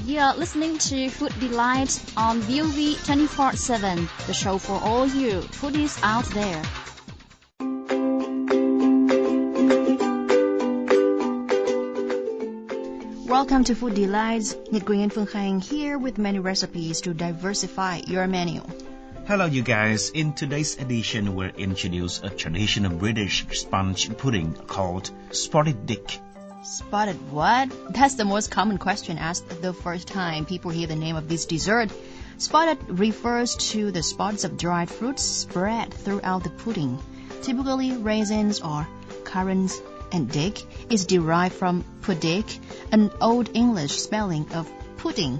You're listening to Food Delights on VOV 24/7, the show for all you foodies out there. Welcome to Food Delights. Nhật Quyên Phương Khang here with many recipes to diversify your menu. Hello you guys. In today's edition we'll introduce a traditional British sponge pudding called Spotted Dick. Spotted what? That's the most common question asked the first time people hear the name of this dessert. Spotted refers to the spots of dried fruits spread throughout the pudding. Typically raisins or currants, and dick is derived from pudic, an Old English spelling of pudding.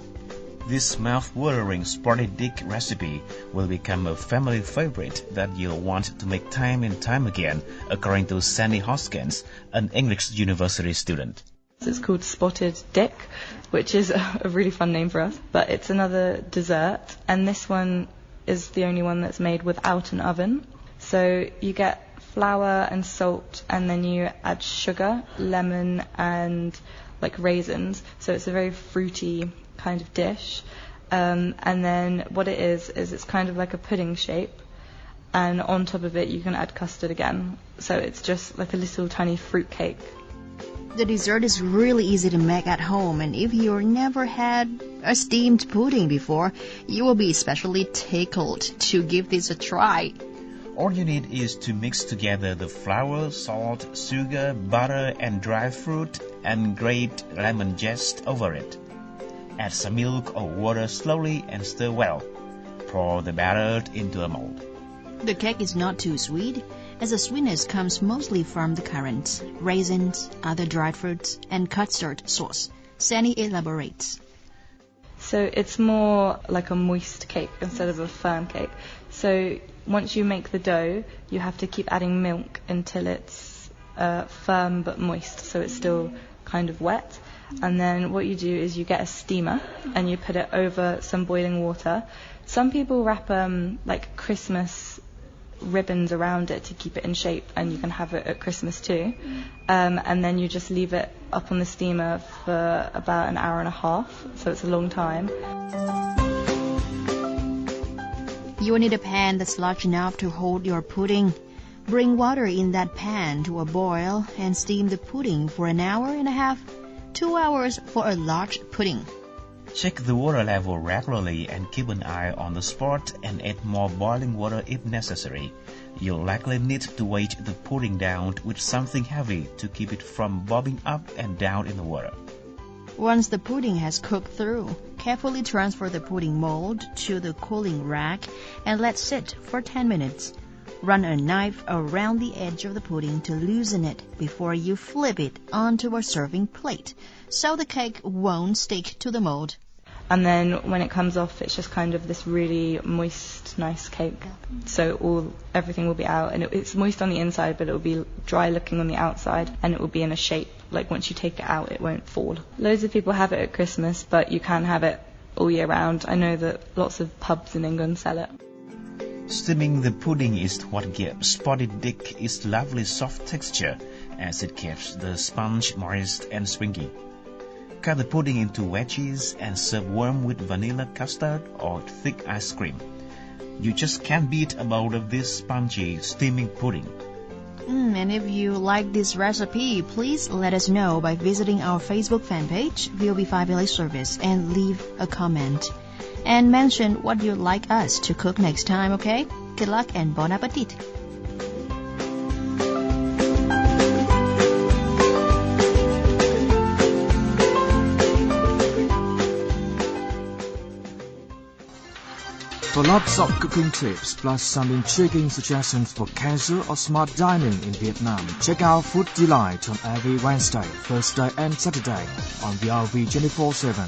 This mouth-watering Spotted Dick recipe will become a family favorite that you'll want to make time and time again, according to Sandy Hoskins, an English university student. It's called Spotted Dick, which is a really fun name for us, but it's another dessert, and this one is the only one that's made without an oven. So you get flour and salt, and then you add sugar, lemon, and raisins. So it's a very fruity kind of dish. And then what it is it's kind of like a pudding shape, and on top of it you can add custard again. So it's just like a little tiny fruit cake. The dessert is really easy to make at home, and if you've never had a steamed pudding before, you will be especially tickled to give this a try. All you need is to mix together the flour, salt, sugar, butter, and dry fruit, and grate lemon zest over it. Add some milk or water slowly and stir well. Pour the batter into a mold. The cake is not too sweet, as the sweetness comes mostly from the currants, raisins, other dried fruits, and custard sauce. Sandy elaborates. So it's more like a moist cake instead of a firm cake. So once you make the dough, you have to keep adding milk until it's firm but moist, so it's still kind of wet. And then what you do is you get a steamer and you put it over some boiling water. Some people wrap Christmas ribbons around it to keep it in shape, and you can have it at Christmas too. And then you just leave it up on the steamer for about an hour and a half, so it's a long time. You will need a pan that's large enough to hold your pudding. Bring water in that pan to a boil and steam the pudding for an hour and a half. 2 hours for a large pudding. Check the water level regularly and keep an eye on the spot, and add more boiling water if necessary. You'll likely need to weight the pudding down with something heavy to keep it from bobbing up and down in the water. Once the pudding has cooked through, carefully transfer the pudding mold to the cooling rack and let sit for 10 minutes. Run a knife around the edge of the pudding to loosen it before you flip it onto a serving plate, so the cake won't stick to the mold. And then when it comes off, it's just kind of this really moist, nice cake. So everything will be out, and it's moist on the inside, but it will be dry looking on the outside, and it will be in a shape. Like once you take it out, it won't fall. Loads of people have it at Christmas, but you can have it all year round. I know that lots of pubs in England sell it. Steaming the pudding is what gives Spotted Dick its lovely soft texture, as it keeps the sponge moist and springy. Cut the pudding into wedges and serve warm with vanilla custard or thick ice cream. You just can't beat a bowl of this spongy steaming pudding. And if you like this recipe, please let us know by visiting our Facebook fan page, VOV5 Village Service, and leave a comment. And mention what you'd like us to cook next time, okay? Good luck and bon appetit! For lots of cooking tips, plus some intriguing suggestions for casual or smart dining in Vietnam, check out Food Delight on every Wednesday, Thursday and Saturday on VOV 24/7.